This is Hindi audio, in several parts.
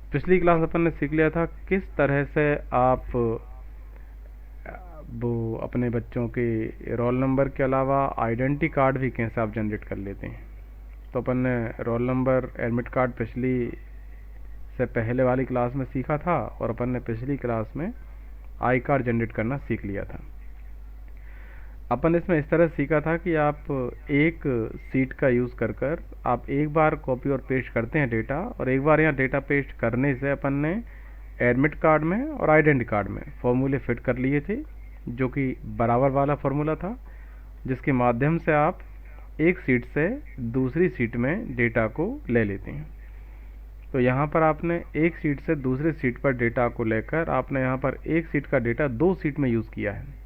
पिछली क्लास अपन ने सीख लिया था किस तरह से आप वो अपने बच्चों के रोल नंबर के अलावा आइडेंटिटी कार्ड भी कैसे आप जनरेट कर लेते हैं। तो अपन ने रोल नंबर एडमिट कार्ड पिछली से पहले वाली क्लास में सीखा था और अपन ने पिछली क्लास में आई कार्ड जनरेट करना सीख लिया था। अपन इसमें इस तरह सीखा था कि आप एक सीट का यूज़ कर कर आप एक बार कॉपी और पेस्ट करते हैं डेटा, और एक बार यहाँ डेटा पेस्ट करने से अपन ने एडमिट कार्ड में और आइडेंटिटी कार्ड में फॉर्मूले फिट कर लिए थे, जो कि बराबर वाला फार्मूला था, जिसके माध्यम से आप एक सीट से दूसरी सीट में डेटा को ले लेते हैं। तो यहाँ पर आपने एक सीट से दूसरी सीट पर डेटा को लेकर आपने यहाँ पर एक सीट का डेटा दो सीट में यूज़ किया है।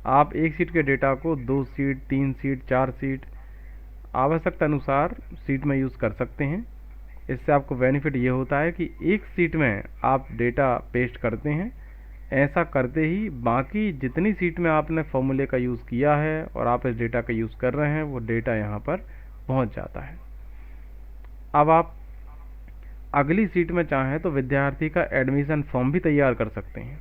आप एक सीट के डेटा को दो सीट, तीन सीट, चार सीट आवश्यकता अनुसार सीट में यूज़ कर सकते हैं। इससे आपको बेनिफिट ये होता है कि एक सीट में आप डेटा पेस्ट करते हैं, ऐसा करते ही बाकी जितनी सीट में आपने फॉर्मूले का यूज़ किया है और आप इस डेटा का यूज़ कर रहे हैं वो डेटा यहाँ पर पहुँच जाता है। अब आप अगली सीट में चाहें तो विद्यार्थी का एडमिशन फॉर्म भी तैयार कर सकते हैं।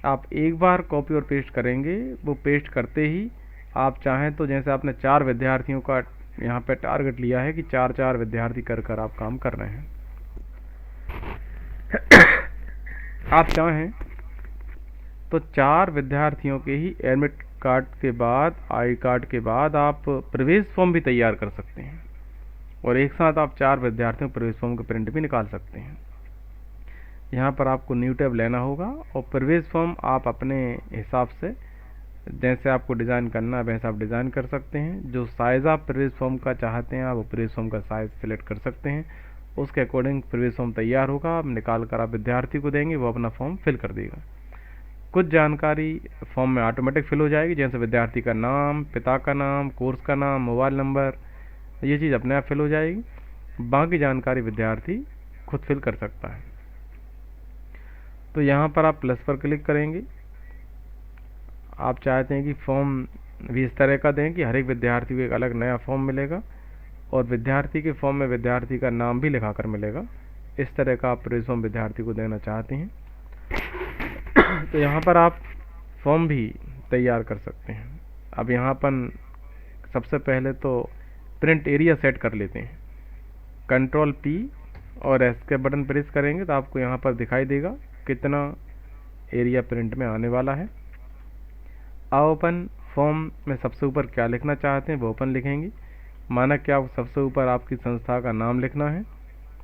आप एक बार कॉपी और पेस्ट करेंगे, वो पेस्ट करते ही आप चाहें तो जैसे आपने 4 विद्यार्थियों का यहाँ पे टारगेट लिया है कि 4 विद्यार्थी कर कर आप काम कर रहे हैं, आप चाहें तो 4 विद्यार्थियों के ही एडमिट कार्ड के बाद, आई कार्ड के बाद आप प्रवेश फॉर्म भी तैयार कर सकते हैं, और एक साथ आप 4 विद्यार्थियों के प्रवेश फॉर्म का प्रिंट भी निकाल सकते हैं। यहाँ पर आपको न्यू टैब लेना होगा और प्रवेश फॉर्म आप अपने हिसाब से जैसे आपको डिज़ाइन करना है वैसे आप डिज़ाइन कर सकते हैं। जो साइज़ आप प्रवेश फॉर्म का चाहते हैं आप वो प्रवेश फॉर्म का साइज़ सिलेक्ट कर सकते हैं, उसके अकॉर्डिंग प्रवेश फॉर्म तैयार होगा, आप निकाल कर आप विद्यार्थी को देंगे, वो अपना फॉर्म फिल कर देगा। कुछ जानकारी फॉर्म में ऑटोमेटिक फिल हो जाएगी, जैसे विद्यार्थी का नाम, पिता का नाम, कोर्स का नाम, मोबाइल नंबर, ये चीज़ अपने आप फिल हो जाएगी। बाकी जानकारी विद्यार्थी खुद फिल कर सकता है। तो यहाँ पर आप प्लस पर क्लिक करेंगे। आप चाहते हैं कि फॉर्म भी इस तरह का दें कि हर एक विद्यार्थी को एक अलग नया फॉर्म मिलेगा और विद्यार्थी के फॉर्म में विद्यार्थी का नाम भी लिखा कर मिलेगा। इस तरह का आप प्रवेश फॉर्म विद्यार्थी को देना चाहते हैं तो यहाँ पर आप फॉर्म भी तैयार कर सकते हैं। अब यहाँ पर सबसे पहले तो प्रिंट एरिया सेट कर लेते हैं। कंट्रोल P और S के बटन प्रेस करेंगे तो आपको यहाँ पर दिखाई देगा कितना एरिया प्रिंट में आने वाला है। अब अपन फॉर्म में सबसे ऊपर क्या लिखना चाहते हैं वो अपन लिखेंगे। माना कि आप सबसे ऊपर आपकी संस्था का नाम लिखना है,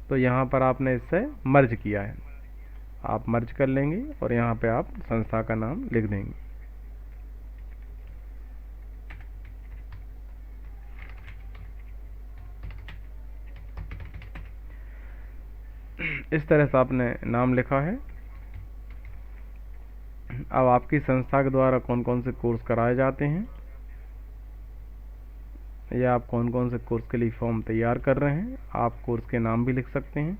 तो यहाँ पर आपने इससे मर्ज किया है, आप मर्ज कर लेंगे और यहाँ पे आप संस्था का नाम लिख देंगे। इस तरह से आपने नाम लिखा है। अब आपकी संस्था के द्वारा कौन कौन से कोर्स कराए जाते हैं या आप कौन कौन से कोर्स के लिए फॉर्म तैयार कर रहे हैं, आप कोर्स के नाम भी लिख सकते हैं,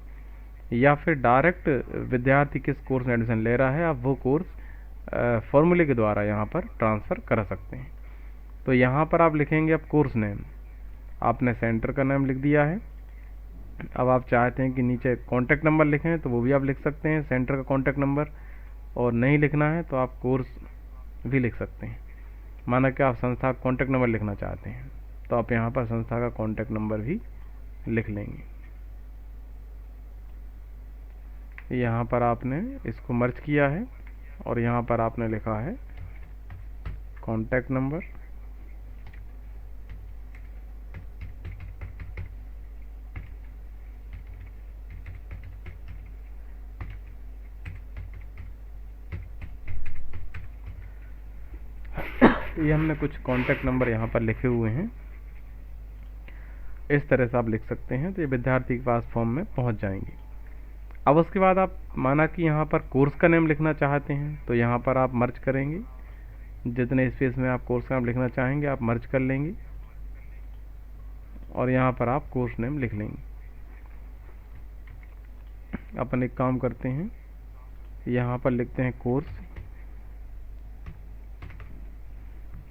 या फिर डायरेक्ट विद्यार्थी किस कोर्स में एडमिशन ले रहा है आप वो कोर्स फॉर्मूले के द्वारा यहाँ पर ट्रांसफ़र करा सकते हैं। तो यहाँ पर आप लिखेंगे अब कोर्स नेम, आपने सेंटर का नाम लिख दिया है। अब आप चाहते हैं कि नीचे कॉन्टैक्ट नंबर लिखें तो वो भी आप लिख सकते हैं, सेंटर का कॉन्टैक्ट नंबर, और नहीं लिखना है तो आप कोर्स भी लिख सकते हैं। माना कि आप संस्था का कॉन्टैक्ट नंबर लिखना चाहते हैं तो आप यहाँ पर संस्था का कॉन्टैक्ट नंबर भी लिख लेंगे। यहाँ पर आपने इसको मर्ज किया है और यहाँ पर आपने लिखा है कॉन्टैक्ट नंबर, ये हमने कुछ कॉन्टैक्ट नंबर यहाँ पर लिखे हुए हैं। इस तरह से आप लिख सकते हैं तो ये विद्यार्थी के पास फॉर्म में पहुँच जाएंगे। अब उसके बाद आप माना कि यहाँ पर कोर्स का नेम लिखना चाहते हैं तो यहाँ पर आप मर्ज करेंगे, जितने स्पेस में आप कोर्स का नाम लिखना चाहेंगे आप मर्ज कर लेंगे और यहाँ पर आप कोर्स नेम लिख लेंगे। अपन एक काम करते हैं, यहाँ पर लिखते हैं कोर्स,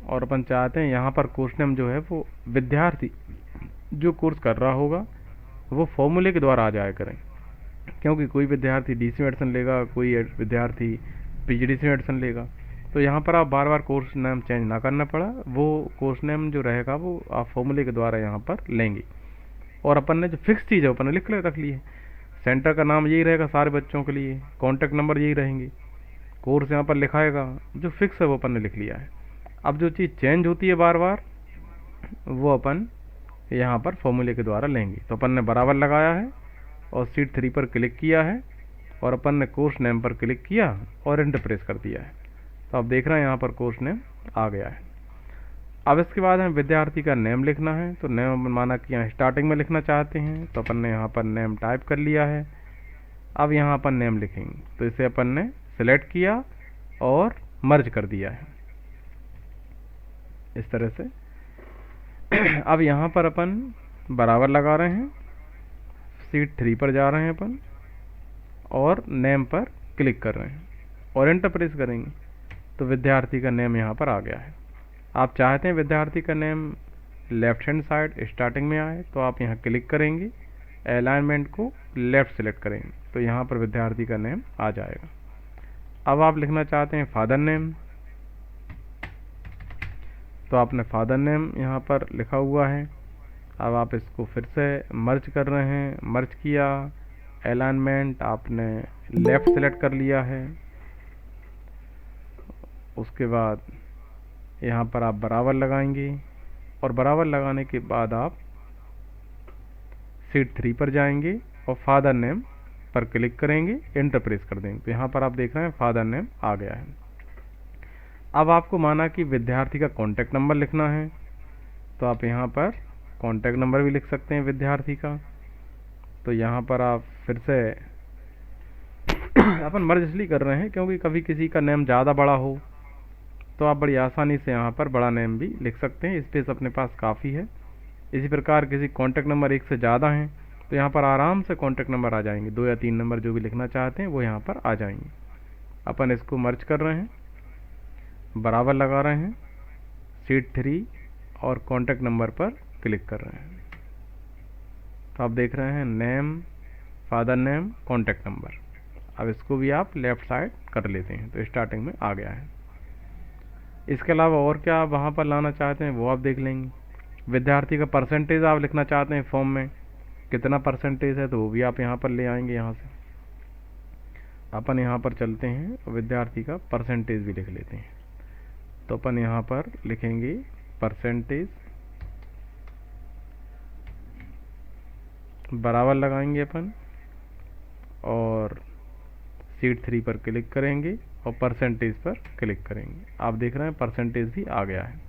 और अपन चाहते हैं यहाँ पर कोर्स नेम जो है वो विद्यार्थी जो कोर्स कर रहा होगा वो फॉर्मूले के द्वारा आ जाया करें। क्योंकि कोई विद्यार्थी डीसी में एडमिशन लेगा, कोई विद्यार्थी पीजीडीसी में एडमिशन लेगा, तो यहाँ पर आप बार बार कोर्स नेम चेंज ना करना पड़ा, वो कोर्स नेम जो रहेगा वो आप फॉर्मूले के द्वारा यहाँ पर लेंगे। और अपन ने जो फिक्स चीज़ है अपन ने लिख रख ली है, सेंटर का नाम यही रहेगा सारे बच्चों के लिए, कॉन्टैक्ट नंबर यही रहेंगे, कोर्स यहाँ पर लिखाएगा, जो फिक्स है वो अपन ने लिख लिया है। अब जो चीज़ चेंज होती है बार बार, वो अपन यहाँ पर फॉर्मूले के द्वारा लेंगे। तो अपन ने बराबर लगाया है और सीट 3 पर क्लिक किया है और अपन ने कोर्स नेम पर क्लिक किया और एंटर प्रेस कर दिया है। तो आप देख रहे हैं यहाँ पर कोर्स नेम आ गया है। अब इसके बाद हमें विद्यार्थी का नेम लिखना है। तो नेम माना कि यहाँ स्टार्टिंग में लिखना चाहते हैं, तो अपन ने यहाँ पर नेम टाइप कर लिया है। अब यहाँ अपन नेम लिखेंगे, तो इसे अपन ने सिलेक्ट किया और मर्ज कर दिया है इस तरह से। अब यहाँ पर अपन बराबर लगा रहे हैं, सीट 3 पर जा रहे हैं अपन और नेम पर क्लिक कर रहे हैं और एंटर प्रेस करेंगे, तो विद्यार्थी का नेम यहाँ पर आ गया है। आप चाहते हैं विद्यार्थी का name left hand side starting में आए, तो आप यहाँ क्लिक करेंगे, अलाइनमेंट को लेफ्ट सेलेक्ट करेंगे, तो यहाँ पर विद्यार्थी का नेम आ जाएगा। अब आप लिखना चाहते हैं फादर नेम, तो आपने फादर नेम यहाँ पर लिखा हुआ है। अब आप इसको फिर से मर्ज कर रहे हैं, मर्ज किया, अलाइनमेंट आपने लेफ्ट सेलेक्ट कर लिया है। उसके बाद यहाँ पर आप बराबर लगाएंगे और बराबर लगाने के बाद आप सीट 3 पर जाएंगे और फादर नेम पर क्लिक करेंगे, एंटर प्रेस कर देंगे, तो यहाँ पर आप देख रहे हैं फादर नेम आ गया है। अब आपको माना कि विद्यार्थी का कॉन्टैक्ट नंबर लिखना है, तो आप यहाँ पर कॉन्टैक्ट नंबर भी लिख सकते हैं विद्यार्थी का। तो यहाँ पर आप फिर से अपन मर्ज इसलिए कर रहे हैं क्योंकि कभी किसी का नेम ज़्यादा बड़ा हो तो आप बड़ी आसानी से यहाँ पर बड़ा नेम भी लिख सकते हैं, स्पेस अपने पास काफ़ी है। इसी प्रकार किसी कॉन्टैक्ट नंबर 1 से ज़्यादा हैं तो यहाँ पर आराम से कॉन्टैक्ट नंबर आ जाएंगे, 2 या 3 नंबर जो भी लिखना चाहते हैं वो यहाँ पर आ जाएंगे। अपन इसको मर्ज कर रहे हैं, बराबर लगा रहे हैं, सीट 3 और कॉन्टैक्ट नंबर पर क्लिक कर रहे हैं। तो आप देख रहे हैं name, father name, contact number. अब इसको भी आप लेफ़्ट साइड कर लेते हैं, तो स्टार्टिंग में आ गया है। इसके अलावा और क्या आप वहाँ पर लाना चाहते हैं वो आप देख लेंगे। विद्यार्थी का परसेंटेज आप लिखना चाहते हैं फॉर्म में, कितना परसेंटेज है, तो वो भी आप यहाँ पर ले आएंगे। यहाँ से अपन यहाँ पर चलते हैं और विद्यार्थी का परसेंटेज भी लिख लेते हैं। तो अपन यहाँ पर लिखेंगे परसेंटेज, बराबर लगाएंगे अपन और सीट 3 पर क्लिक करेंगे और परसेंटेज पर क्लिक करेंगे। आप देख रहे हैं परसेंटेज भी आ गया है।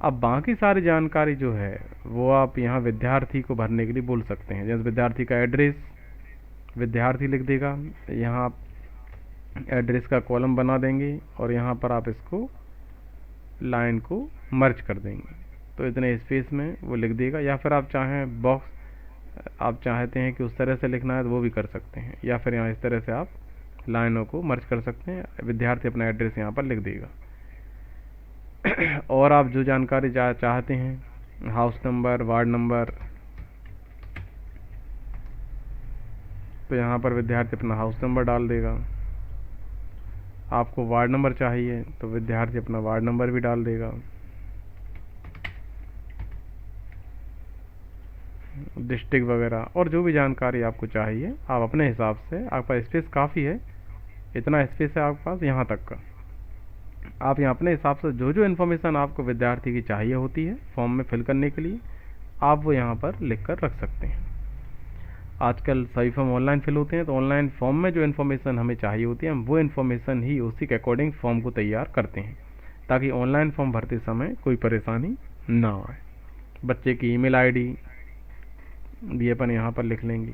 अब बाकी सारी जानकारी जो है वो आप यहाँ विद्यार्थी को भरने के लिए बोल सकते हैं। जैसे विद्यार्थी का एड्रेस विद्यार्थी लिख देगा, यहाँ आप एड्रेस का कॉलम बना देंगे और यहाँ पर आप इसको लाइन को मर्ज कर देंगे, तो इतने स्पेस में वो लिख देगा। या फिर आप चाहें बॉक्स आप चाहते हैं कि उस तरह से लिखना है तो वो भी कर सकते हैं, या फिर यहाँ इस तरह से आप लाइनों को मर्ज कर सकते हैं। विद्यार्थी अपना एड्रेस यहाँ पर लिख देगा। और आप जो जानकारी चाहते हैं, हाउस नंबर, वार्ड नंबर, तो यहाँ पर विद्यार्थी अपना हाउस नंबर डाल देगा। आपको वार्ड नंबर चाहिए तो विद्यार्थी अपना वार्ड नंबर भी डाल देगा। डिस्ट्रिक्ट वगैरह और जो भी जानकारी आपको चाहिए आप अपने हिसाब से, आपके पास स्पेस काफ़ी है, इतना स्पेस है आपके पास यहाँ तक का, आप यहाँ अपने हिसाब से जो जो इन्फॉर्मेशन आपको विद्यार्थी की चाहिए होती है फॉर्म में फिल करने के लिए, आप वो यहाँ पर लिख कर रख सकते हैं। आजकल सभी फॉर्म ऑनलाइन फिल होते हैं, तो ऑनलाइन फॉर्म में जो इन्फॉर्मेशन हमें चाहिए होती है हम वो इन्फॉर्मेशन ही उसी के अकॉर्डिंग फॉर्म को तैयार करते हैं, ताकि ऑनलाइन फॉर्म भरते समय कोई परेशानी ना आए। बच्चे की ईमेल आईडी भी अपन यहाँ पर लिख लेंगे।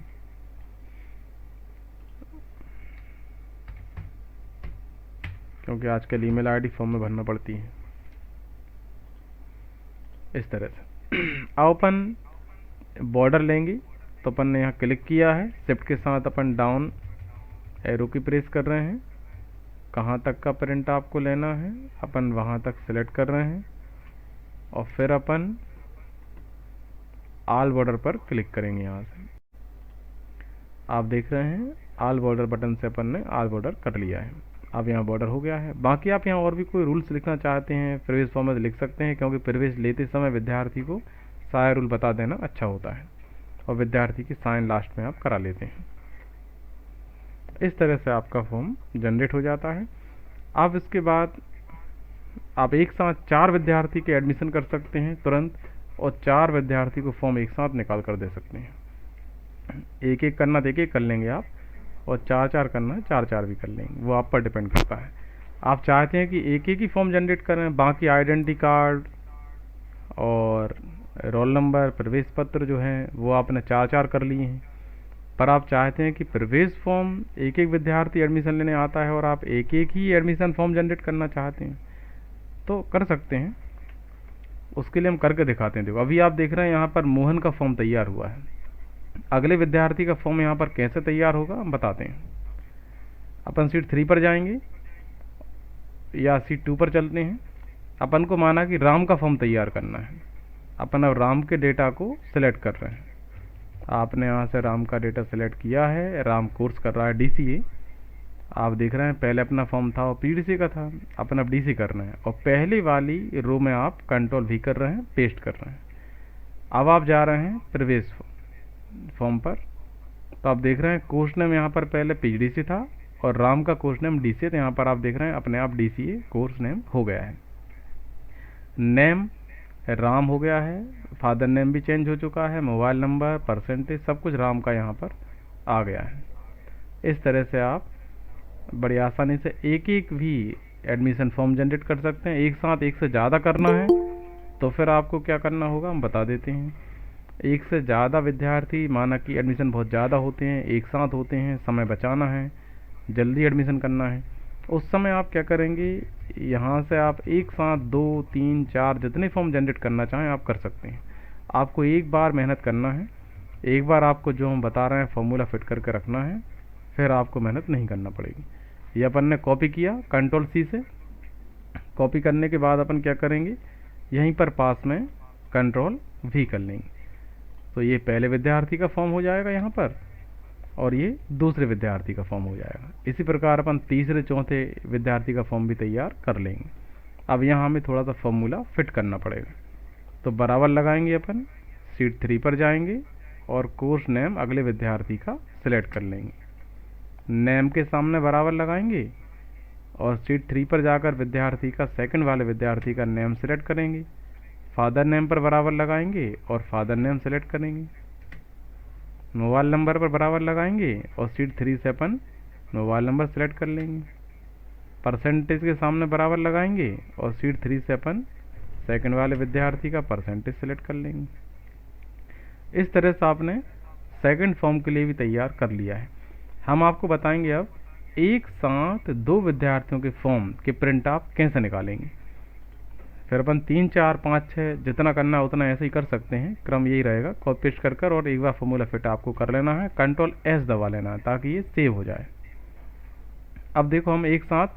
क्योंकि आजकल ईमेल आईडी फॉर्म में भरना पड़ती है इस तरह से। अब अपन बॉर्डर लेंगे, तो अपन ने यहाँ क्लिक किया है, शिफ्ट के साथ अपन डाउन एरो की प्रेस कर रहे हैं। कहाँ तक का प्रिंट आपको लेना है अपन वहाँ तक सिलेक्ट कर रहे हैं और फिर अपन ऑल बॉर्डर पर क्लिक करेंगे यहाँ से। आप देख रहे हैं ऑल बॉर्डर बटन से अपन ने ऑल बॉर्डर कर लिया है। अब यहाँ बॉर्डर हो गया है। बाकी आप यहाँ और भी कोई रूल्स लिखना चाहते हैं प्रवेश फॉर्म में तो लिख सकते हैं, क्योंकि प्रवेश लेते समय विद्यार्थी को सारे रूल बता देना अच्छा होता है और विद्यार्थी की साइन लास्ट में आप करा लेते हैं। इस तरह से आपका फॉर्म जनरेट हो जाता है। अब इसके बाद आप एक साथ 4 विद्यार्थी के एडमिशन कर सकते हैं तुरंत, और 4 विद्यार्थी को फॉर्म एक साथ निकाल कर दे सकते हैं। एक एक करना तो एक एक कर लेंगे आप, और 4-4 करना है 4-4 भी कर लेंगे, वो आप पर डिपेंड करता है। आप चाहते हैं कि एक एक ही फॉर्म जनरेट करें, बाकी आइडेंटिटी कार्ड और रोल नंबर प्रवेश पत्र जो हैं वो आपने 4-4 कर लिए हैं, पर आप चाहते हैं कि प्रवेश फॉर्म एक एक विद्यार्थी एडमिशन लेने आता है और आप एक एक ही एडमिशन फॉर्म जनरेट करना चाहते हैं तो कर सकते हैं। उसके लिए हम करके दिखाते हैं। देखो अभी आप देख रहे हैं यहाँ पर मोहन का फॉर्म तैयार हुआ है। अगले विद्यार्थी का फॉर्म यहाँ पर कैसे तैयार होगा हम बताते हैं। अपन सीट 3 पर जाएंगे या सीट 2 पर चलते हैं। अपन को माना कि राम का फॉर्म तैयार करना है। अपन अब राम के डेटा को सिलेक्ट कर रहे हैं। आपने यहाँ से राम का डेटा सिलेक्ट किया है। राम कोर्स कर रहा है DCA। आप देख रहे हैं पहले अपना फॉर्म था वो PDC का था, अपन अब DC करना है, और पहली वाली रो में आप कंट्रोल V कर रहे हैं, पेस्ट कर रहे हैं। अब आप जा रहे हैं प्रवेश फॉर्म पर, तो आप देख रहे हैं कोर्स नेम यहाँ पर पहले PDC था और राम का कोर्स नेम DCA, तो यहाँ पर आप देख रहे हैं अपने आप DCA कोर्स नेम हो गया है। नेम राम हो गया है, फादर नेम भी चेंज हो चुका है, मोबाइल नंबर परसेंटेज सब कुछ राम का यहाँ पर आ गया है। इस तरह से आप बड़ी आसानी से एक एक भी एडमिशन फॉर्म जनरेट कर सकते हैं। एक साथ एक से ज़्यादा करना है तो फिर आपको क्या करना होगा हम बता देते हैं। एक से ज़्यादा विद्यार्थी, माना कि एडमिशन बहुत ज़्यादा होते हैं, एक साथ होते हैं, समय बचाना है, जल्दी एडमिशन करना है, उस समय आप क्या करेंगे, यहाँ से आप एक साथ 2, 3, 4 जितने फॉर्म जनरेट करना चाहें आप कर सकते हैं। आपको एक बार मेहनत करना है, एक बार आपको जो हम बता रहे हैं फॉर्मूला फिट करके रखना है, फिर आपको मेहनत नहीं करना पड़ेगी। ये अपन ने कॉपी किया कंट्रोल C से। कॉपी करने के बाद अपन क्या करेंगे, यहीं पर पास में कंट्रोल V कर लेंगे, तो ये पहले विद्यार्थी का फॉर्म हो जाएगा यहाँ पर, और ये दूसरे विद्यार्थी का फॉर्म हो जाएगा। इसी प्रकार अपन तीसरे चौथे विद्यार्थी का फॉर्म भी तैयार कर लेंगे। अब यहाँ हमें थोड़ा सा फॉर्मूला फिट करना पड़ेगा, तो बराबर लगाएंगे अपन, सीट 3 पर जाएंगे और कोर्स नेम अगले विद्यार्थी का सिलेक्ट कर लेंगे। नेम के सामने बराबर लगाएंगे और सीट 3 पर जाकर विद्यार्थी का सेकंड वाले विद्यार्थी का नेम सिलेक्ट करेंगे। फादर नेम पर बराबर लगाएंगे और फादर नेम सेलेक्ट करेंगे। मोबाइल नंबर पर बराबर लगाएंगे और सीट 3 से अपन मोबाइल नंबर सेलेक्ट कर लेंगे। परसेंटेज के सामने बराबर लगाएंगे और सीट 3 से अपन सेकंड वाले विद्यार्थी का परसेंटेज सेलेक्ट कर लेंगे। इस तरह से आपने सेकंड फॉर्म के लिए भी तैयार कर लिया है। हम आपको बताएंगे अब एक साथ 2 विद्यार्थियों के फॉर्म के प्रिंट आप कैसे निकालेंगे। फिर अपन 3, 4, 5, 6 जितना करना है उतना ऐसे ही कर सकते हैं। क्रम यही रहेगा, कॉपी पेस्ट कर कर और एक बार फॉर्मूला फिट आपको कर लेना है, कंट्रोल S दबा लेना है ताकि ये सेव हो जाए। अब देखो हम एक साथ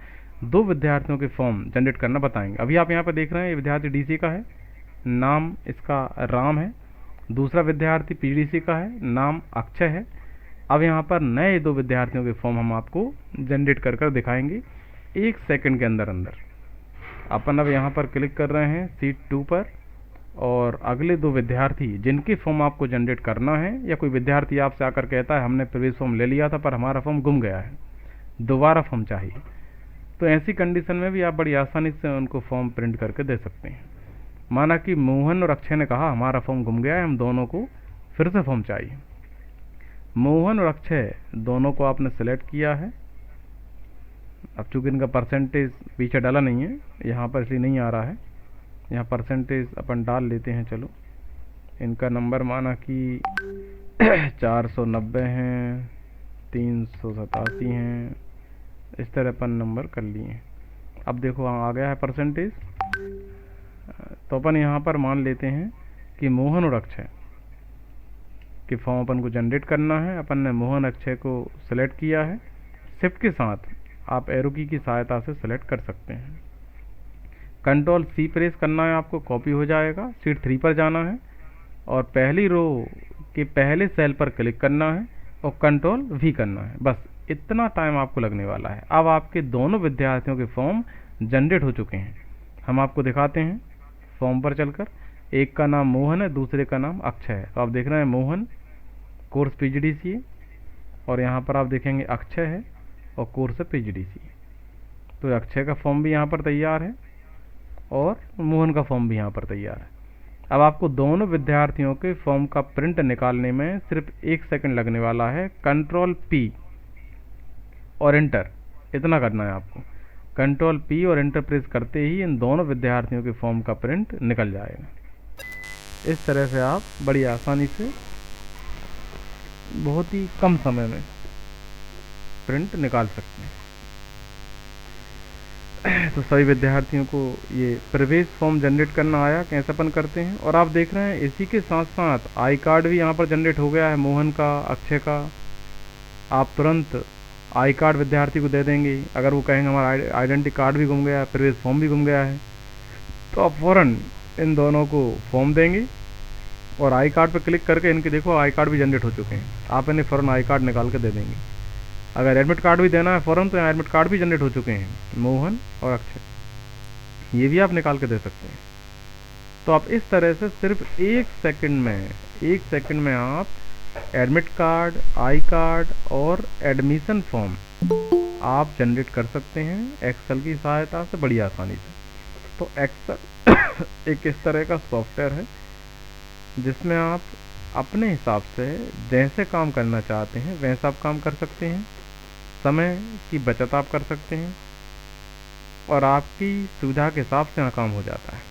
2 विद्यार्थियों के फॉर्म जनरेट करना बताएंगे। अभी आप यहाँ पर देख रहे हैं ये विद्यार्थी DC का है, नाम इसका राम है। दूसरा विद्यार्थी PDC का है, नाम अक्षय है। अब यहाँ पर नए 2 विद्यार्थियों के फॉर्म हम आपको जनरेट कर कर दिखाएंगे 1 सेकंड के अंदर अंदर। अपन अब यहाँ पर क्लिक कर रहे हैं सीट 2 पर, और अगले 2 विद्यार्थी जिनके फॉर्म आपको जनरेट करना है, या कोई विद्यार्थी आपसे आकर कहता है हमने प्रवेश फॉर्म ले लिया था पर हमारा फॉर्म गुम गया है, दोबारा फॉर्म चाहिए, तो ऐसी कंडीशन में भी आप बड़ी आसानी से उनको फॉर्म प्रिंट करके दे सकते हैं। माना कि मोहन और अक्षय ने कहा हमारा फॉर्म गुम गया है, हम दोनों को फिर से फॉर्म चाहिए। मोहन और अक्षय दोनों को आपने सेलेक्ट किया है। अब चूंकि इनका परसेंटेज पीछे डाला नहीं है यहाँ पर, इसलिए नहीं आ रहा है। यहाँ परसेंटेज अपन डाल लेते हैं। चलो इनका नंबर माना कि 490 हैं, 387 हैं, इस तरह अपन नंबर कर लिए। अब देखो वहाँ आ गया है परसेंटेज, तो अपन यहाँ पर मान लेते हैं कि मोहन और अक्षय कि फॉर्म अपन को जनरेट करना है। अपन ने मोहन अक्षय को सिलेक्ट किया है। शिफ्ट के साथ आप एरो की सहायता से सिलेक्ट कर सकते हैं। कंट्रोल C प्रेस करना है आपको, कॉपी हो जाएगा। सीट 3 पर जाना है और पहली रो के पहले सेल पर क्लिक करना है और कंट्रोल V करना है, बस इतना टाइम आपको लगने वाला है। अब आपके दोनों विद्यार्थियों के फॉर्म जनरेट हो चुके हैं। हम आपको दिखाते हैं फॉर्म पर चलकर। एक का नाम मोहन है, दूसरे का नाम अक्षय है। तो आप देख रहे हैं मोहन कोर्स PGDCA, और यहाँ पर आप देखेंगे अक्षय है और कोर्स है PGDCA। तो अक्षय का फॉर्म भी यहाँ पर तैयार है और मोहन का फॉर्म भी यहाँ पर तैयार है। अब आपको दोनों विद्यार्थियों के फॉर्म का प्रिंट निकालने में सिर्फ 1 सेकंड लगने वाला है। कंट्रोल P और एंटर, इतना करना है आपको। कंट्रोल P और एंटर प्रेस करते ही इन दोनों विद्यार्थियों के फॉर्म का प्रिंट निकल जाएगा। इस तरह से आप बड़ी आसानी से बहुत ही कम समय में प्रिंट निकाल सकते हैं। तो सभी विद्यार्थियों को ये प्रवेश फॉर्म जनरेट करना आया, कैसे अपन करते हैं। और आप देख रहे हैं इसी के साथ साथ आई कार्ड भी यहाँ पर जनरेट हो गया है, मोहन का, अक्षय का। आप तुरंत आई कार्ड विद्यार्थी को दे देंगे। अगर वो कहेंगे हमारा आइडेंटिटी कार्ड भी गुम गया है, प्रवेश फॉर्म भी गुम गया है, तो आप फ़ौरन इन दोनों को फॉर्म देंगे और आई कार्ड पर क्लिक करके इनके देखो आई कार्ड भी जनरेट हो चुके हैं। आप इन्हें फ़ौरन आई कार्ड निकाल के दे देंगे। अगर एडमिट कार्ड भी देना है फ़ौरन, तो यहाँ एडमिट कार्ड भी जनरेट हो चुके हैं, मोहन और अक्षय। ये भी आप निकाल के दे सकते हैं। तो आप इस तरह से सिर्फ 1 सेकंड में आप एडमिट कार्ड, आई कार्ड और एडमिशन फॉर्म आप जनरेट कर सकते हैं एक्सेल की सहायता से बड़ी आसानी से। तो एक्सेल एक इस तरह का सॉफ्टवेयर है जिसमें आप अपने हिसाब से जैसे काम करना चाहते हैं वैसा आप काम कर सकते हैं। समय की बचत आप कर सकते हैं और आपकी सुविधा के हिसाब से यहाँ काम हो जाता है।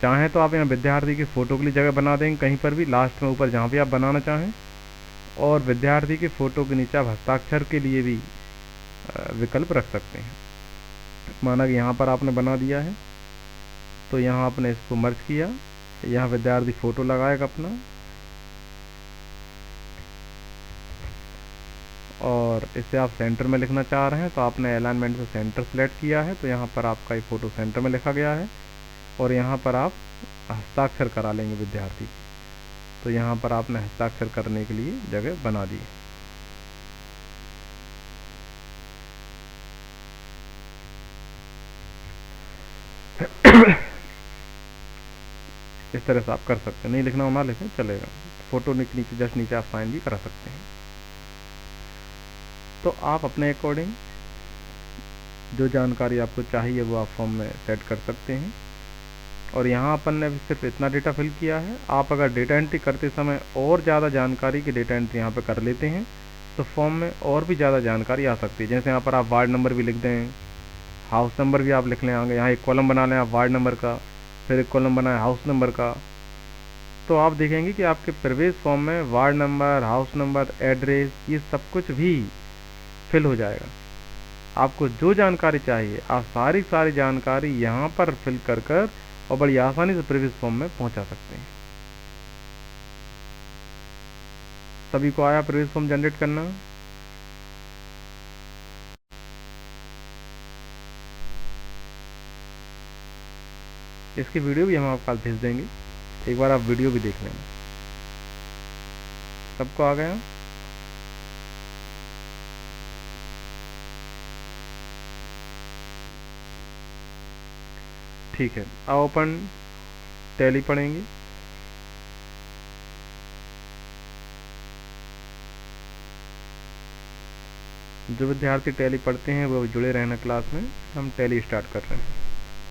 चाहें तो आप यहाँ विद्यार्थी की फ़ोटो के लिए जगह बना देंगे कहीं पर भी, लास्ट में ऊपर जहाँ भी आप बनाना चाहें। और विद्यार्थी की फ़ोटो के नीचे आप हस्ताक्षर के लिए भी विकल्प रख सकते हैं। माना कि यहाँ पर आपने बना दिया है, तो यहाँ आपने इसको मर्ज किया, यहाँ विद्यार्थी फ़ोटो लगाएगा अपना, और इसे आप सेंटर में लिखना चाह रहे हैं तो आपने अलाइनमेंट से सेंटर सेलेक्ट किया है, तो यहाँ पर आपका ये फ़ोटो सेंटर में लिखा गया है। और यहाँ पर आप हस्ताक्षर करा लेंगे विद्यार्थी, तो यहाँ पर आपने हस्ताक्षर करने के लिए जगह बना दी है। इस तरह से आप कर सकते हैं। नहीं लिखना हो ना लिखें, चलेगा। फ़ोटो नीचे जस्ट नीचे आप साइन भी करा सकते हैं। तो आप अपने अकॉर्डिंग जो जानकारी आपको चाहिए वो आप फॉर्म में सेट कर सकते हैं। और यहाँ अपन ने सिर्फ इतना डेटा फिल किया है। आप अगर डेटा एंट्री करते समय और ज़्यादा जानकारी की डेटा एंट्री यहाँ पे कर लेते हैं तो फॉर्म में और भी ज़्यादा जानकारी आ सकती है। जैसे यहाँ पर आप वार्ड नंबर भी लिख दें, हाउस नंबर भी आप लिख लें आगे। यहाँ एक कॉलम बना लें आप वार्ड नंबर का, फिर एक कॉलम बनाएं हाउस नंबर का। तो आप देखेंगे कि आपके प्रवेश फॉर्म में ward number, house number, address, ये सब कुछ भी फिल हो जाएगा। आपको जो जानकारी चाहिए आप सारी जानकारी यहाँ पर फिल कर और बड़ी आसानी से प्रवेश फॉर्म में पहुँचा सकते हैं। सभी को आया प्रवेश फॉर्म जनरेट करना? इसकी वीडियो भी हम आपको भेज देंगे, एक बार आप वीडियो भी देख लेना। सबको आ गया? ठीक है, अब अपन टैली पढ़ेंगे। जो विद्यार्थी टैली पढ़ते हैं वो जुड़े रहना क्लास में। हम टैली स्टार्ट कर रहे हैं।